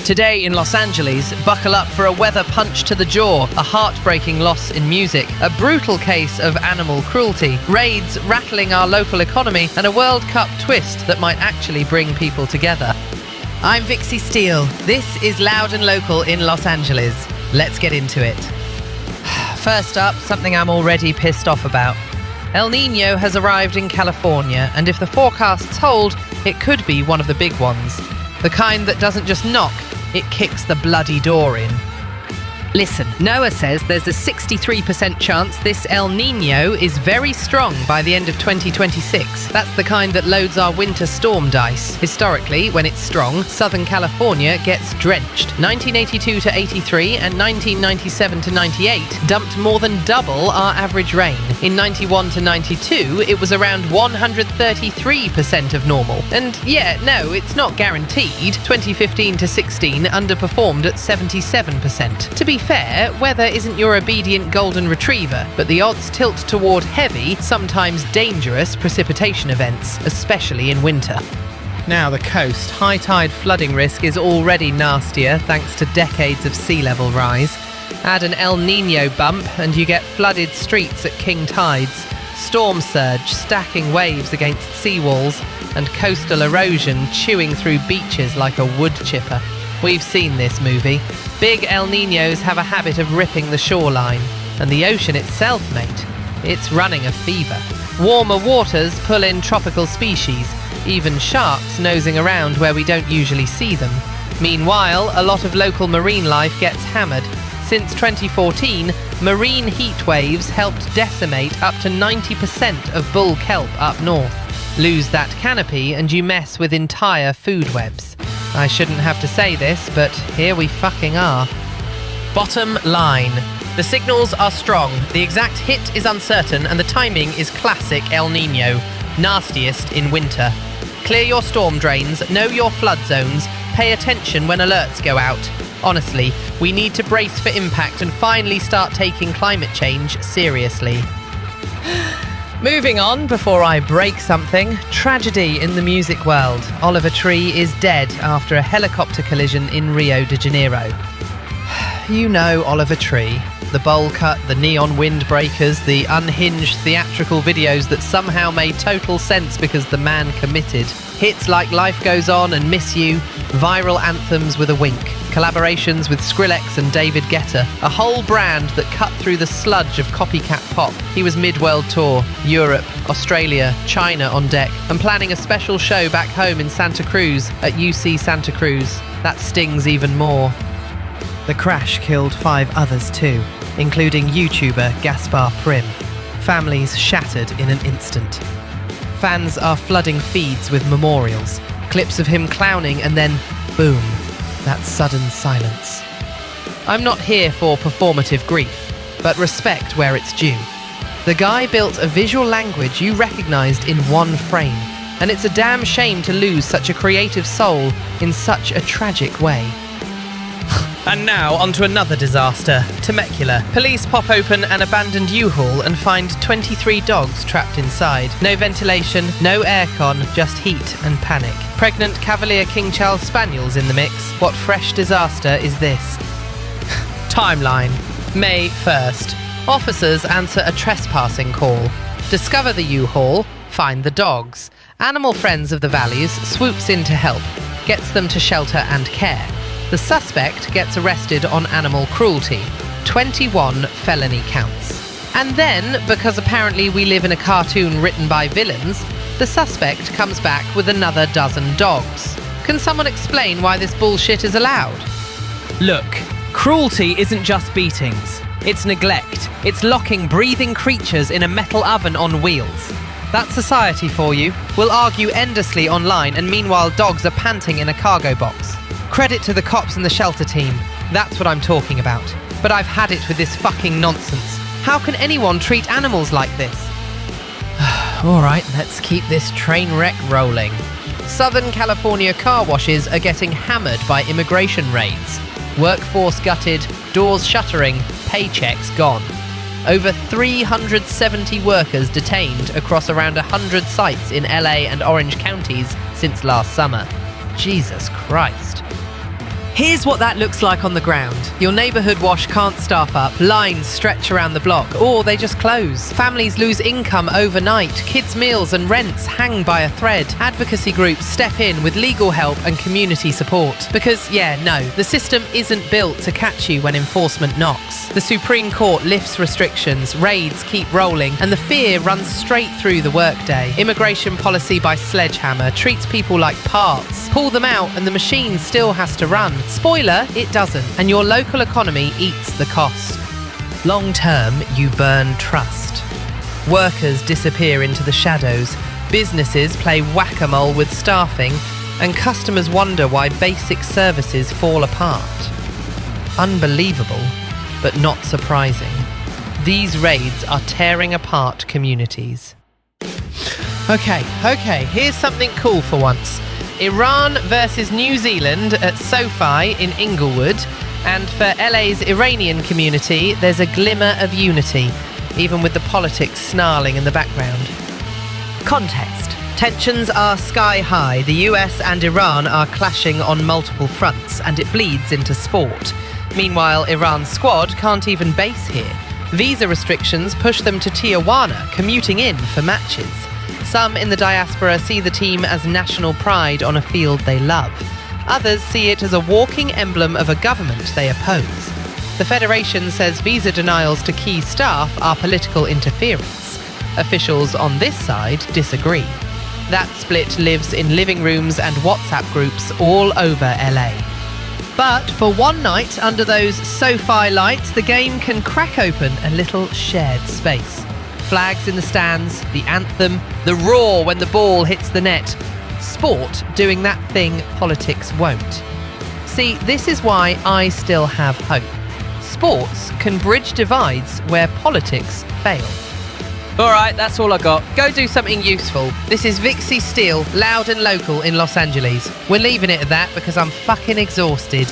Today in Los Angeles, buckle up for a weather punch to the jaw, a heartbreaking loss in music, a brutal case of animal cruelty, raids rattling our local economy, and a World Cup twist that might actually bring people together. I'm Vixie Steele. This is Loud and Local in Los Angeles. Let's get into it. First up, something I'm already pissed off about. El Niño has arrived in California, and if the forecasts hold, it could be one of the big ones. The kind that doesn't just knock, it kicks the bloody door in. Listen, NOAA says there's a 63% chance this El Niño is very strong by the end of 2026. That's the kind that loads our winter storm dice. Historically, when it's strong, Southern California gets drenched. 1982 to 83 and 1997 to 98 dumped more than double our average rain. In 91 to 92, it was around 133% of normal. And yeah, no, it's not guaranteed. 2015 to 16 underperformed at 77%. To be fair, weather isn't your obedient golden retriever, but the odds tilt toward heavy, sometimes dangerous precipitation events, especially in winter. Now the coast. High tide flooding risk is already nastier thanks to decades of sea level rise. Add an El Niño bump and you get flooded streets at king tides, storm surge stacking waves against seawalls, and coastal erosion chewing through beaches like a wood chipper. We've seen this movie. Big El Niños have a habit of ripping the shoreline. And the ocean itself, mate, it's running a fever. Warmer waters pull in tropical species, even sharks nosing around where we don't usually see them. Meanwhile, a lot of local marine life gets hammered. Since 2014, marine heat waves helped decimate up to 90% of bull kelp up north. Lose that canopy and you mess with entire food webs. I shouldn't have to say this, but here we fucking are. Bottom line. The signals are strong, the exact hit is uncertain, and the timing is classic El Niño. Nastiest in winter. Clear your storm drains, know your flood zones, pay attention when alerts go out. Honestly, we need to brace for impact and finally start taking climate change seriously. Moving on, before I break something, tragedy in the music world. Oliver Tree is dead after a helicopter collision in Rio de Janeiro. You know Oliver Tree. The bowl cut, the neon windbreakers, the unhinged theatrical videos that somehow made total sense because the man committed. Hits like Life Goes On and Miss You, viral anthems with a wink, collaborations with Skrillex and David Guetta, a whole brand that cut through the sludge of copycat pop. He was mid-world tour, Europe, Australia, China on deck, and planning a special show back home in Santa Cruz at UC Santa Cruz. That stings even more. The crash killed 5 others too, including YouTuber Gaspar Prim. Families shattered in an instant. Fans are flooding feeds with memorials, clips of him clowning, and then, boom, that sudden silence. I'm not here for performative grief, but respect where it's due. The guy built a visual language you recognized in one frame, and it's a damn shame to lose such a creative soul in such a tragic way. And now, onto another disaster. Temecula. Police pop open an abandoned U-Haul and find 23 dogs trapped inside. No ventilation, no aircon, just heat and panic. Pregnant Cavalier King Charles Spaniels in the mix. What fresh disaster is this? Timeline. May 1st. Officers answer a trespassing call. Discover the U-Haul, find the dogs. Animal Friends of the Valleys swoops in to help, gets them to shelter and care. The suspect gets arrested on animal cruelty. 21 felony counts. And then, because apparently we live in a cartoon written by villains, the suspect comes back with another dozen dogs. Can someone explain why this bullshit is allowed? Look, cruelty isn't just beatings. It's neglect. It's locking breathing creatures in a metal oven on wheels. That's society for you. We'll argue endlessly online, and meanwhile dogs are panting in a cargo box. Credit to the cops and the shelter team. That's what I'm talking about. But I've had it with this fucking nonsense. How can anyone treat animals like this? Alright, let's keep this train wreck rolling. Southern California car washes are getting hammered by immigration raids. Workforce gutted, doors shuttering, paychecks gone. Over 370 workers detained across around 100 sites in LA and Orange counties since last summer. Jesus Christ. Here's what that looks like on the ground. Your neighbourhood wash can't staff up, lines stretch around the block, or they just close. Families lose income overnight, kids' meals and rents hang by a thread. Advocacy groups step in with legal help and community support. Because, the system isn't built to catch you when enforcement knocks. The Supreme Court lifts restrictions, raids keep rolling, and the fear runs straight through the workday. Immigration policy by sledgehammer treats people like parts. Pull them out and the machine still has to run. Spoiler, it doesn't, and your local economy eats the cost. Long term, you burn trust. Workers disappear into the shadows, businesses play whack-a-mole with staffing, and customers wonder why basic services fall apart. Unbelievable, but not surprising. These raids are tearing apart communities. Okay, here's something cool for once. Iran versus New Zealand at SoFi in Inglewood, and for LA's Iranian community, there's a glimmer of unity, even with the politics snarling in the background. Context. Tensions are sky high. The US and Iran are clashing on multiple fronts, and it bleeds into sport. Meanwhile, Iran's squad can't even base here. Visa restrictions push them to Tijuana, commuting in for matches. Some in the diaspora see the team as national pride on a field they love. Others see it as a walking emblem of a government they oppose. The Federation says visa denials to key staff are political interference. Officials on this side disagree. That split lives in living rooms and WhatsApp groups all over LA. But for one night under those SoFi lights, the game can crack open a little shared space. Flags in the stands, the anthem, the roar when the ball hits the net. Sport doing that thing politics won't. See, this is why I still have hope. Sports can bridge divides where politics fail. Alright, that's all I got. Go do something useful. This is Vixie Steele, loud and local in Los Angeles. We're leaving it at that because I'm fucking exhausted.